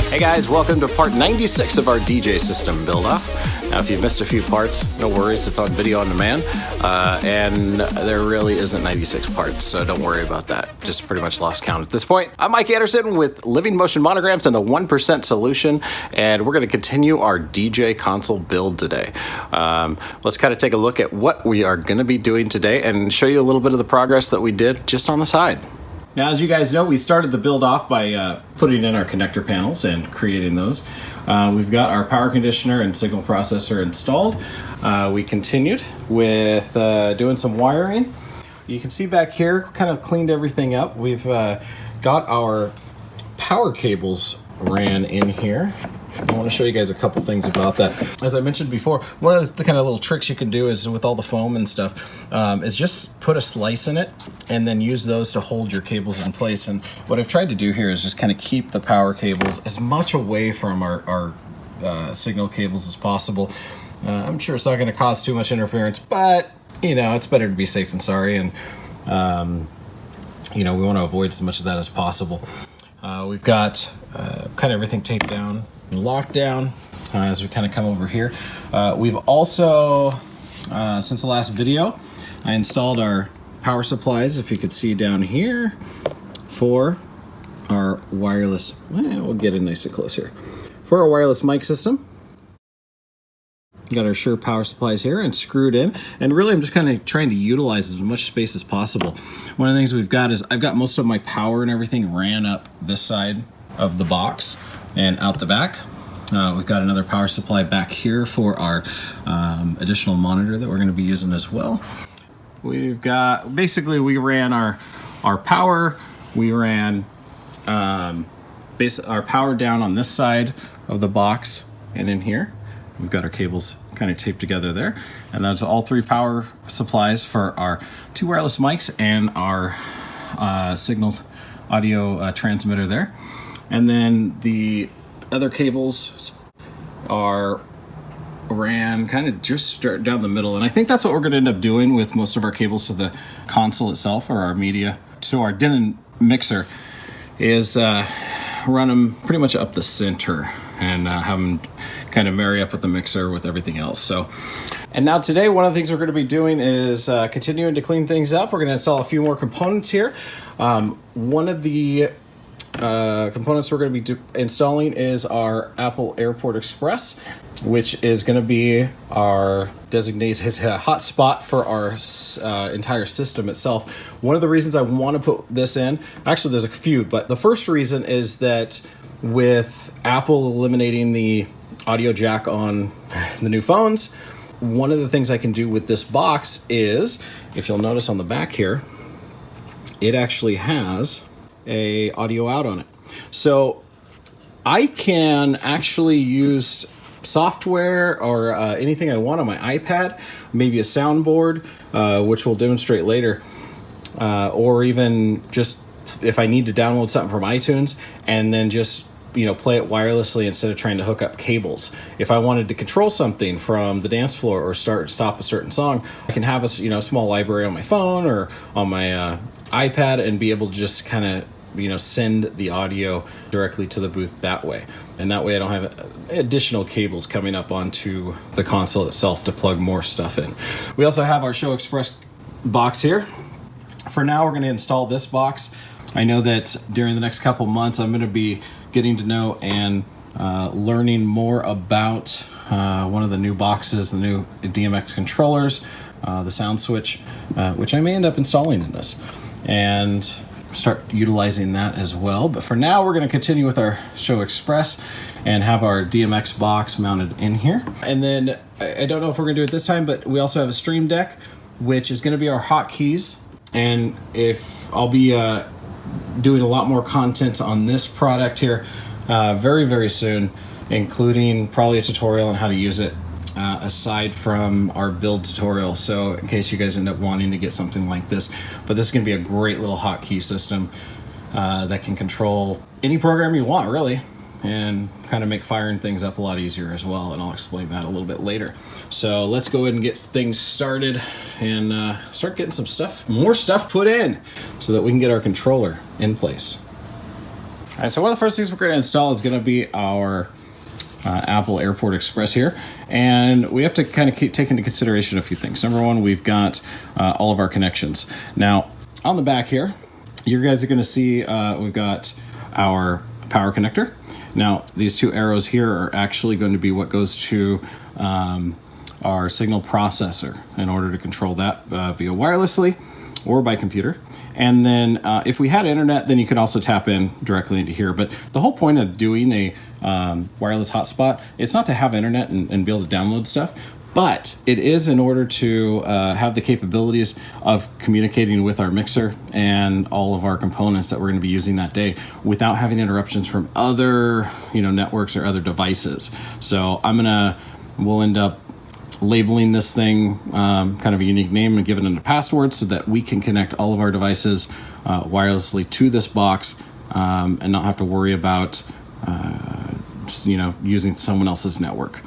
Hey guys, welcome to part 96 of our DJ system build-off. Now if you've missed a few parts, no worries, it's on video on demand, and there really isn't 96 parts, so don't worry about that. Just pretty much lost count at this point. I'm Mike Anderson with Living Motion Monograms and the 1% Solution, and we're going to continue our DJ console build today. Let's kind of take a look at what we are going to be doing today and show you a little bit of the progress that we did just on the side. Now, as you guys know, we started the build off by putting in our connector panels and creating those. We've got our power conditioner and signal processor installed. We continued with doing some wiring. You can see back here, kind of cleaned everything up. We've got our power cables ran in here. I want to show you guys a couple things about that. As I mentioned before, one of the kind of little tricks you can do is with all the foam and stuff is just put a slice in it and then use those to hold your cables in place. And what I've tried to do here is just kind of keep the power cables as much away from our signal cables as possible. I'm sure it's not going to cause too much interference, but you know, it's better to be safe than sorry, and you know, we want to avoid as much of that as possible. We've got kind of everything taped down and locked down as we kind of come over here. We've also, since the last video, I installed our power supplies, if you could see down here, for our wireless, we'll get in nice and close here, for our wireless mic system. Got our Shure power supplies here and screwed in, and really I'm just kind of trying to utilize as much space as possible. One of the things we've got is I've got most of my power and everything ran up this side of the box and out the back. We've got another power supply back here for our additional monitor that we're going to be using as well. We've got, basically we ran our power, we ran our power down on this side of the box and in here. We've got our cables kind of taped together there, and that's all three power supplies for our two wireless mics and our signal audio transmitter there. And then the other cables are ran kind of just down the middle, and I think that's what we're going to end up doing with most of our cables to the console itself, or our media to our Denon Mixer, is run them pretty much up the center and have them kind of marry up with the mixer with everything else. So, and now today, one of the things we're going to be doing is continuing to clean things up. We're going to install a few more components here. One of the components we're going to be installing is our Apple Airport Express, which is going to be our designated hotspot for our entire system itself. One of the reasons I want to put this in, actually there's a few, but the first reason is that with Apple eliminating the audio jack on the new phones, one of the things I can do with this box is, if you'll notice on the back here, it actually has a audio out on it. So I can actually use software or anything I want on my iPad, maybe a soundboard, which we'll demonstrate later, or even just if I need to download something from iTunes and then just play it wirelessly instead of trying to hook up cables. If I wanted to control something from the dance floor or stop a certain song, I can have a small library on my phone or on my iPad and be able to just kind of send the audio directly to the booth that way. And that way I don't have additional cables coming up onto the console itself to plug more stuff in. We also have our Show Express box here. For now, we're going to install this box. I know that during the next couple months, I'm going to be getting to know and learning more about one of the new boxes, the new DMX controllers, the sound switch, which I may end up installing in this, and start utilizing that as well. But for now, we're going to continue with our Show Express and have our DMX box mounted in here. And then I don't know if we're going to do it this time, but we also have a Stream Deck, which is going to be our hotkeys. And if I'll be doing a lot more content on this product here very, very soon, including probably a tutorial on how to use it, aside from our build tutorial. So in case you guys end up wanting to get something like this, but this is going to be a great little hotkey system that can control any program you want, really, and kind of make firing things up a lot easier as well. And I'll explain that a little bit later. So let's go ahead and get things started and start getting some stuff, more stuff put in so that we can get our controller in place. All right, so one of the first things we're going to install is going to be our Apple Airport Express here. And we have to kind of take into consideration a few things. Number one, we've got all of our connections. Now, on the back here, you guys are going to see we've got our power connector. Now, these two arrows here are actually going to be what goes to our signal processor in order to control that via wirelessly or by computer. And then if we had internet, then you could also tap in directly into here. But the whole point of doing a wireless hotspot, it's not to have internet and be able to download stuff, but it is in order to have the capabilities of communicating with our mixer and all of our components that we're going to be using that day without having interruptions from other, networks or other devices. So we'll end up labeling this thing kind of a unique name and giving it a password so that we can connect all of our devices wirelessly to this box and not have to worry about using someone else's network.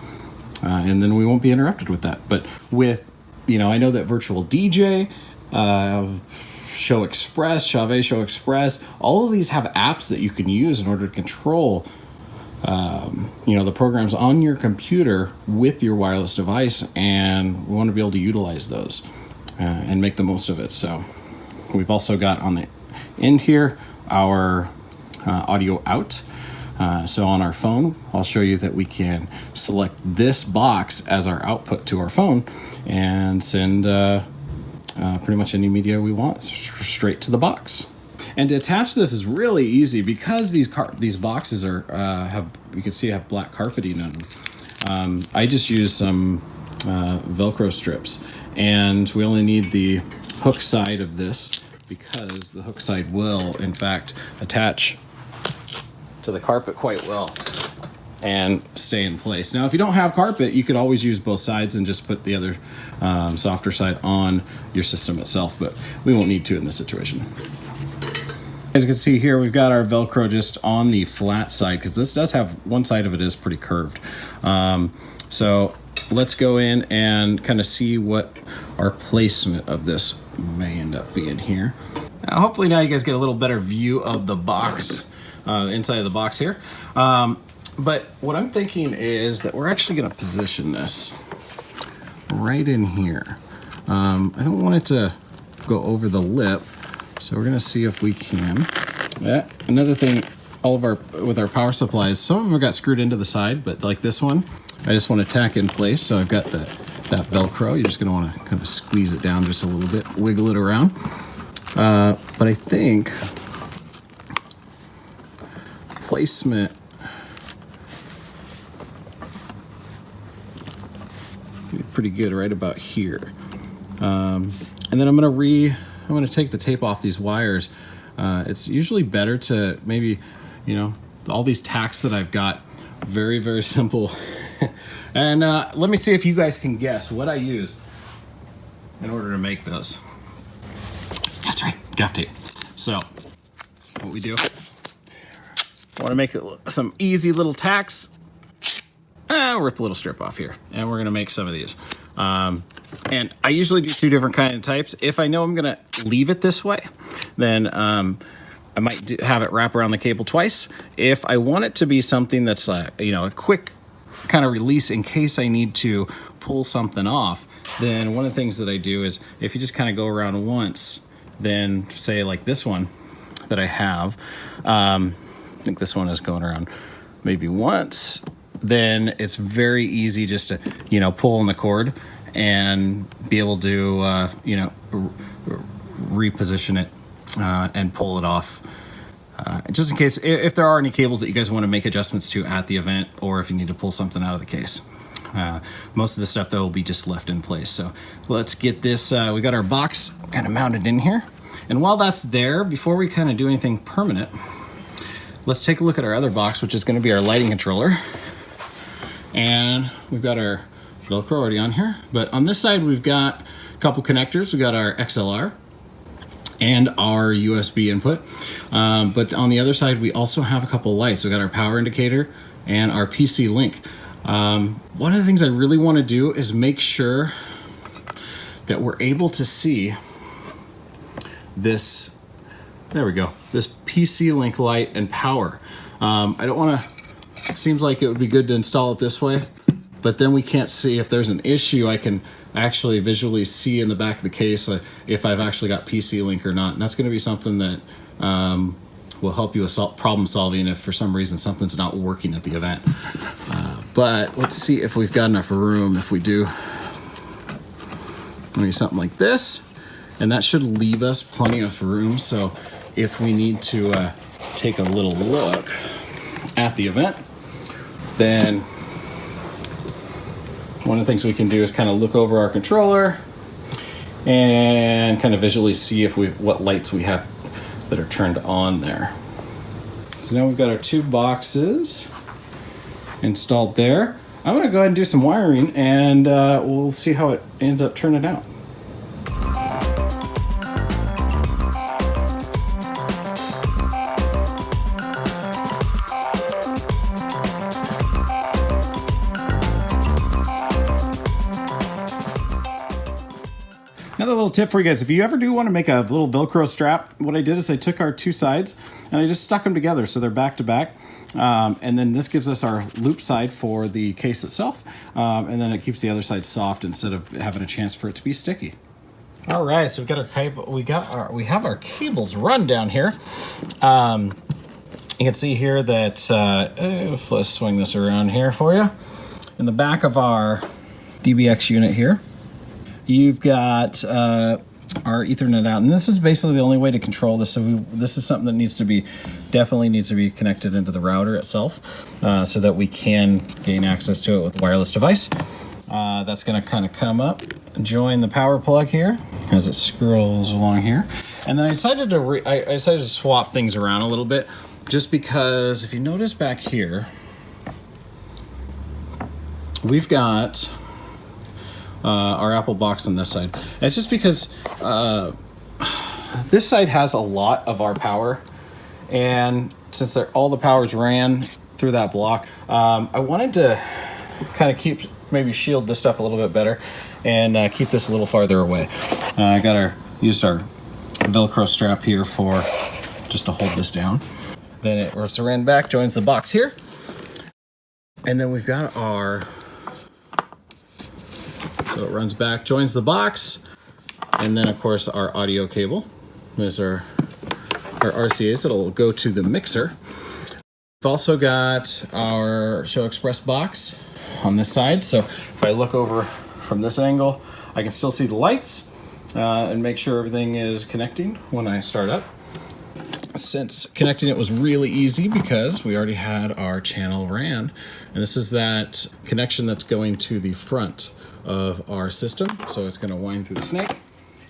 And then we won't be interrupted with that. But with, I know that Virtual DJ, Show Express, Show Express, all of these have apps that you can use in order to control the programs on your computer with your wireless device, and we want to be able to utilize those and make the most of it. So we've also got on the end here our audio out. So on our phone, I'll show you that we can select this box as our output to our phone and send pretty much any media we want straight to the box. And to attach this is really easy because these boxes have black carpeting on them. I just use some Velcro strips, and we only need the hook side of this because the hook side will, in fact, attach to the carpet quite well and stay in place. Now, if you don't have carpet, you could always use both sides and just put the other softer side on your system itself, but we won't need to in this situation. As you can see here, we've got our Velcro just on the flat side because this does have one side of it is pretty curved. So let's go in and kind of see what our placement of this may end up being here. Now, hopefully now you guys get a little better view of the box, inside of the box here. But what I'm thinking is that we're actually going to position this right in here. I don't want it to go over the lip. So we're gonna see if we can. Another thing, with our power supplies, some of them got screwed into the side, but like this one, I just want to tack in place. So I've got that Velcro. You're just gonna want to kind of squeeze it down just a little bit, wiggle it around. But I think placement pretty good right about here. And then I'm gonna take the tape off these wires. It's usually better to maybe, all these tacks that I've got, very, very simple. And let me see if you guys can guess what I use in order to make those. That's right, gaff tape. So what we do, I want to make some easy little tacks. I'll rip a little strip off here, and we're gonna make some of these. And I usually do two different kind of types. If I know I'm gonna leave it this way, then I might have it wrap around the cable twice. If I want it to be something that's a quick kind of release in case I need to pull something off, then one of the things that I do is if you just kind of go around once, then say like this one that I have, I think this one is going around maybe once, then it's very easy just to, pull on the cord and be able to, reposition it and pull it off. Just in case, if there are any cables that you guys want to make adjustments to at the event, or if you need to pull something out of the case. Most of the stuff, though, will be just left in place. So let's get this, we got our box kind of mounted in here. And while that's there, before we kind of do anything permanent, let's take a look at our other box, which is going to be our lighting controller. And we've got our Velcro already on here. But on this side, we've got a couple connectors. We've got our XLR and our USB input. But on the other side, we also have a couple lights. We've got our power indicator and our PC link. One of the things I really want to do is make sure that we're able to see this, there we go, this PC link light and power. I don't want to, it seems like it would be good to install it this way, but then we can't see if there's an issue. I can actually visually see in the back of the case if I've actually got PC link or not. And that's going to be something that will help you with problem solving if for some reason something's not working at the event. But let's see if we've got enough room. If we do, maybe something like this, and that should leave us plenty of room. So if we need to take a little look at the event, then one of the things we can do is kind of look over our controller and kind of visually see if what lights we have that are turned on there. So now we've got our two boxes installed there. I'm going to go ahead and do some wiring, and we'll see how it ends up turning out. Another little tip for you guys, if you ever do want to make a little Velcro strap, what I did is I took our two sides and I just stuck them together so they're back to back. And then this gives us our loop side for the case itself. And then it keeps the other side soft instead of having a chance for it to be sticky. All right, so we've got our cable, we have our cables run down here. You can see here that, let's swing this around here for you. In the back of our DBX unit here, you've got our Ethernet out, and this is basically the only way to control this. So this is something that definitely needs to be connected into the router itself, so that we can gain access to it with a wireless device. That's going to kind of come up, join the power plug here as it scrolls along here, and then I decided to swap things around a little bit, just because if you notice back here, we've got our Apple box on this side. And it's just because this side has a lot of our power, and since all the powers ran through that block, I wanted to kind of maybe shield this stuff a little bit better and keep this a little farther away. I used our Velcro strap here just to hold this down. Then it ran back, joins the box here, and then we've got so it runs back, joins the box, and then of course our audio cable. There's our RCAs. It'll go to the mixer. We've also got our Show Express box on this side. So if I look over from this angle, I can still see the lights and make sure everything is connecting when I start up. Since connecting it was really easy because we already had our channel ran, and this is that connection that's going to the front of our system. So it's going to wind through the snake,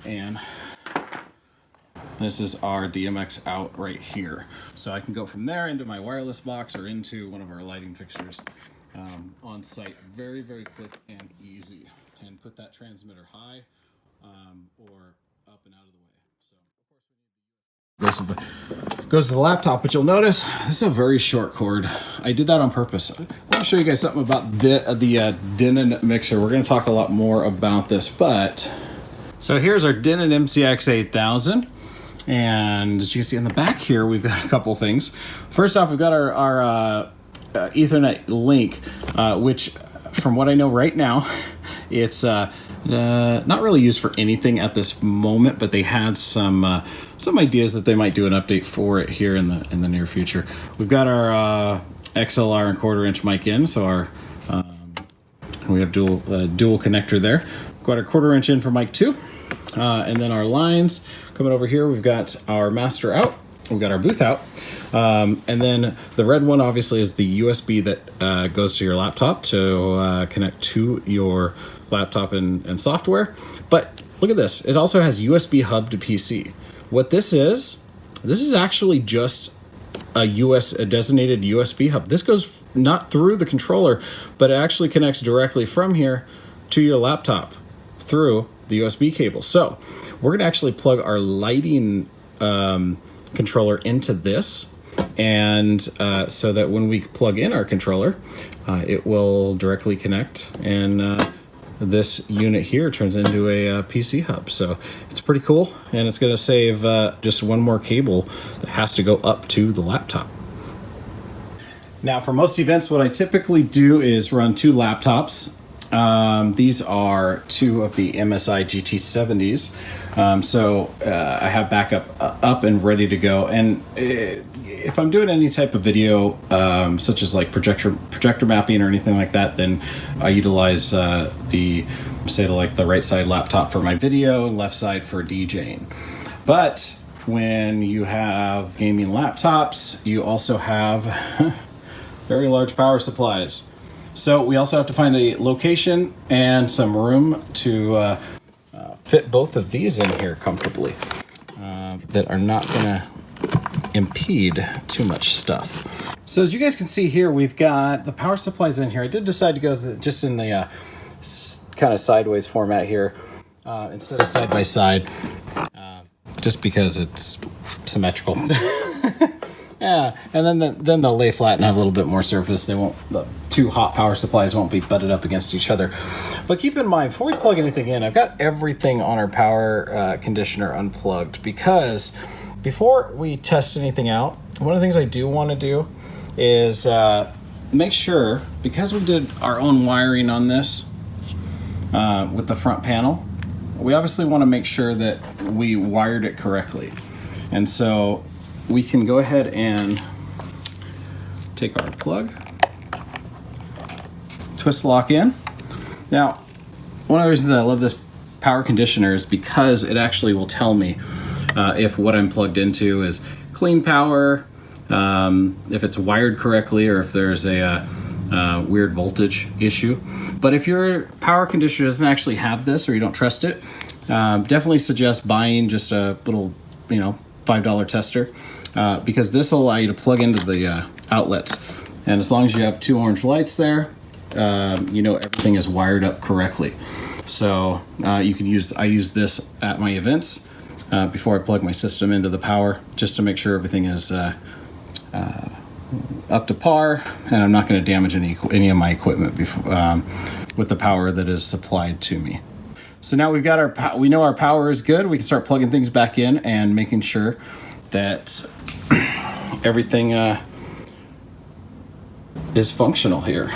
and this is our DMX out right here. So I can go from there into my wireless box or into one of our lighting fixtures on site. Very, very quick and easy. And put that transmitter high or up and out of the way. So of course goes to the laptop, but you'll notice this is a very short cord. I did that on purpose. I want to show you guys something about the Denon Mixer. We're going to talk a lot more about this, but so here's our Denon MCX 8000. And as you can see in the back here, we've got a couple things. First off, we've got our Ethernet link, which from what I know right now, it's not really used for anything at this moment, but they had some ideas that they might do an update for it here in the near future. We've got our XLR and 1/4-inch mic in, so we have dual connector there. We've got our 1/4-inch in for mic 2, and then our lines coming over here. We've got our master out. We've got our booth out, and then the red one obviously is the USB that goes to your laptop to connect to your laptop and software. But look at this. It also has USB hub to PC. What this is actually just a designated USB hub. This goes not through the controller, but it actually connects directly from here to your laptop through the USB cable. So we're going to actually plug our lighting controller into this, and so that when we plug in our controller, it will directly connect, and this unit here turns into a PC hub. So it's pretty cool, and it's going to save just one more cable that has to go up to the laptop. Now, for most events, what I typically do is run 2 laptops. These are 2 of the MSI GT70s. So I have backup up and ready to go. And if I'm doing any type of video, such as like projector mapping or anything like that, then I utilize the right side laptop for my video and left side for DJing. But when you have gaming laptops, you also have very large power supplies. So we also have to find a location and some room to fit both of these in here comfortably that are not going to impede too much stuff. So as you guys can see here, we've got the power supplies in here. I did decide to go just in the kind of sideways format here instead of side by side, just because it's symmetrical. Yeah, and then they'll lay flat and have a little bit more surface. The 2 hot power supplies won't be butted up against each other. But keep in mind, before we plug anything in, I've got everything on our power conditioner unplugged, because before we test anything out, one of the things I do want to do is make sure, because we did our own wiring on this with the front panel, we obviously want to make sure that we wired it correctly. And so we can go ahead and take our plug, twist lock in. Now, one of the reasons I love this power conditioner is because it actually will tell me if what I'm plugged into is clean power, if it's wired correctly, or if there's a weird voltage issue. But if your power conditioner doesn't actually have this, or you don't trust it, definitely suggest buying just a little, $5 tester, because this will allow you to plug into the outlets, and as long as you have 2 orange lights there, everything is wired up correctly. So you can I use this at my events before I plug my system into the power, just to make sure everything is up to par, and I'm not going to damage any of my equipment with the power that is supplied to me. So now we've got we know our power is good. We can start plugging things back in and making sure that everything is functional here.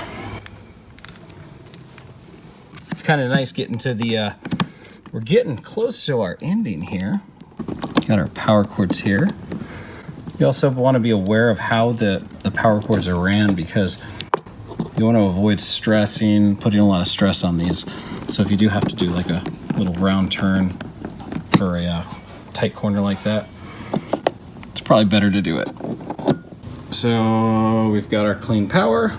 It's kind of nice getting to we're getting close to our ending here. Got our power cords here. You also want to be aware of how the power cords are ran, because you want to avoid putting a lot of stress on these. So if you do have to do like a little round turn for a tight corner like that, it's probably better to do it. So we've got our clean power.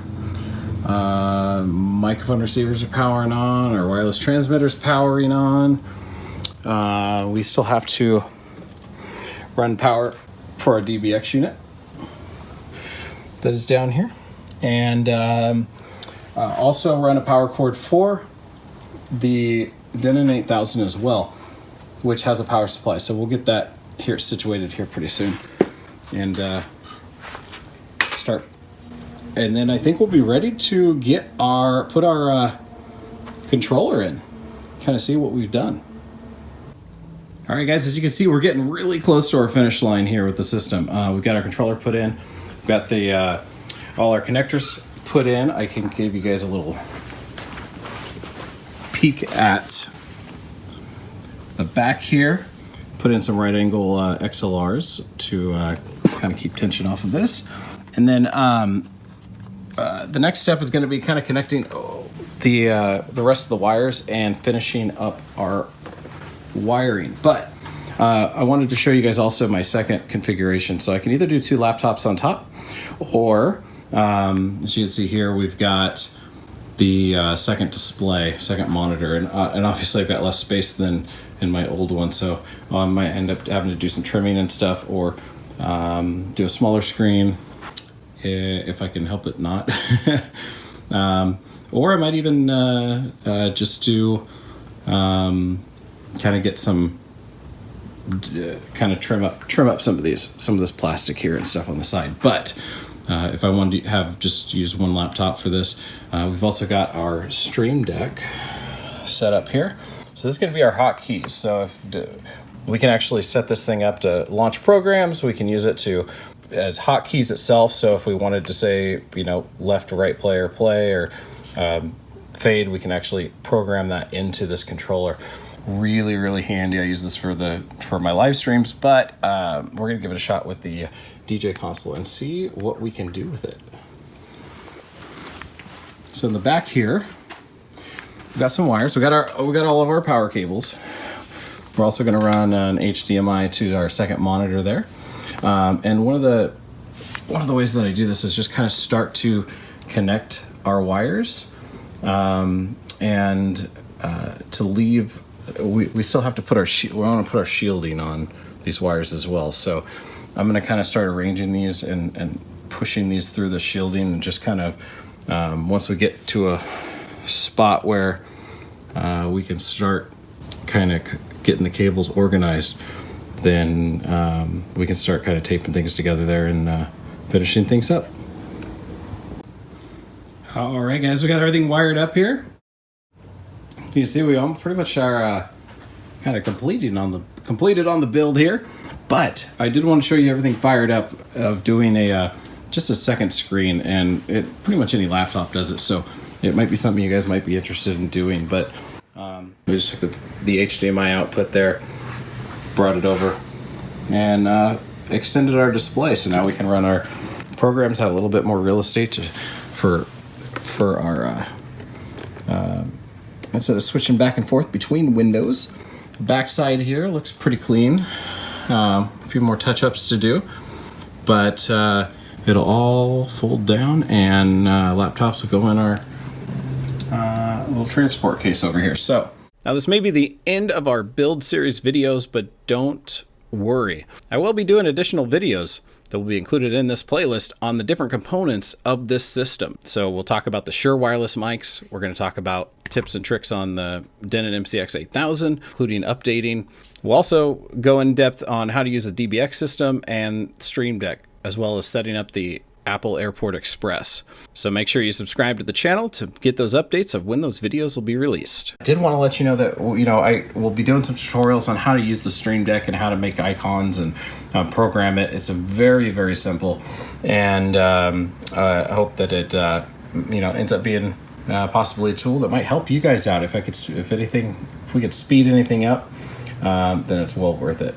Microphone receivers are powering on. Our wireless transmitter's powering on. We still have to run power for our DBX unit that is down here. And also run a power cord for the Denon 8000 as well, which has a power supply. So we'll get that here situated here pretty soon, and start. And then I think we'll be ready to put our controller in, kind of see what we've done. All right, guys, as you can see, we're getting really close to our finish line here with the system. We've got our controller put in. We've got all our connectors put in. I can give you guys a little peek at the back here. Put in some right angle XLRs to kind of keep tension off of this. And then the next step is going to be kind of connecting the rest of the wires and finishing up our wiring. But I wanted to show you guys also my second configuration. So I can either do 2 laptops on top, or as you can see here, we've got the second monitor, and obviously I've got less space than in my old one, so I might end up having to do some trimming and stuff, or do a smaller screen if I can help it not. Or I might even just do kind of get some kind of trim up some of this plastic here and stuff on the side. But if I wanted to have just use one laptop for this, we've also got our Stream Deck set up here. So this is going to be our hotkeys. So if we can actually set this thing up to launch programs, we can use it as hotkeys itself. So if we wanted to say, left to right play or fade, we can actually program that into this controller. Really, really handy. I use this for my live streams, but we're gonna give it a shot with the DJ console and see what we can do with it. So in the back here, we've got some wires. We got all of our power cables. We're also gonna run an HDMI to our second monitor there. And one of the ways that I do this is just kind of start to connect our wires, and to leave. We still have to put we want to put our shielding on these wires as well. So I'm going to kind of start arranging these and pushing these through the shielding, and just kind of once we get to a spot where we can start kind of getting the cables organized, then we can start kind of taping things together there and finishing things up. All right, guys, we got everything wired up here. You can see we pretty much are kind of completed on the build here, but I did want to show you everything fired up of doing just a second screen, and pretty much any laptop does it, so it might be something you guys might be interested in doing. But we just took the HDMI output there, brought it over, and extended our display, so now we can run our programs, have a little bit more real estate for our instead of switching back and forth between windows. The back side here looks pretty clean. A few more touch-ups to do, but it'll all fold down, and laptops will go in our little transport case over here. So now this may be the end of our build series videos, but don't worry. I will be doing additional videos that will be included in this playlist on the different components of this system. So we'll talk about the Shure wireless mics. We're going to talk about tips and tricks on the Denon MCX 8000, including updating. We'll also go in depth on how to use the DBX system and Stream Deck, as well as setting up the Apple Airport Express. So make sure you subscribe to the channel to get those updates of when those videos will be released. I did want to let you know that I will be doing some tutorials on how to use the Stream Deck and how to make icons and program it. It's a very, very simple, and I hope that it ends up being possibly a tool that might help you guys out. If we could speed anything up, then it's well worth it.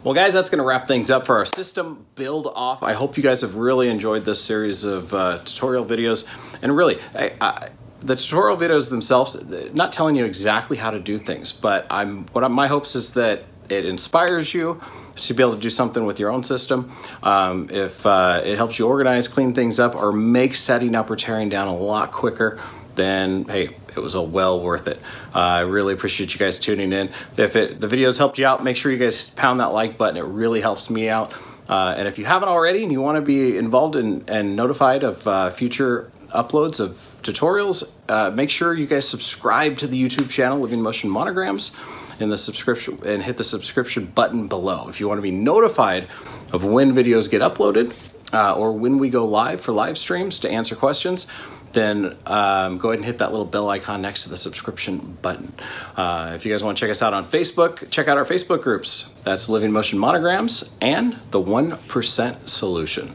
Well, guys, that's going to wrap things up for our system build off. I hope you guys have really enjoyed this series of tutorial videos. And really, the tutorial videos themselves, not telling you exactly how to do things, but my hopes is that it inspires you to be able to do something with your own system. If it helps you organize, clean things up, or make setting up or tearing down a lot quicker, then hey, it was well worth it. I really appreciate you guys tuning in. If the videos helped you out, make sure you guys pound that like button. It really helps me out. And if you haven't already and you want to be involved and notified of future uploads of tutorials, make sure you guys subscribe to the YouTube channel, Living Motion Monograms, in the subscription, and hit the subscription button below. If you want to be notified of when videos get uploaded or when we go live for live streams to answer questions, then go ahead and hit that little bell icon next to the subscription button. If you guys want to check us out on Facebook, check out our Facebook groups. That's Living Motion Monograms and the 1% Solution.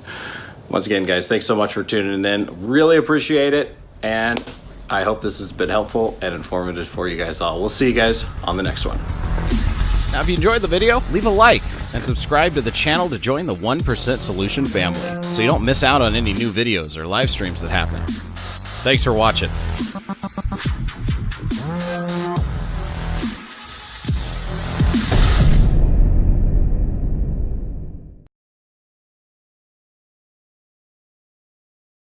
Once again, guys, thanks so much for tuning in. Really appreciate it, and I hope this has been helpful and informative for you guys all. We'll see you guys on the next one. Now, if you enjoyed the video, leave a like and subscribe to the channel to join the 1% Solution family so you don't miss out on any new videos or live streams that happen. Thanks for watching.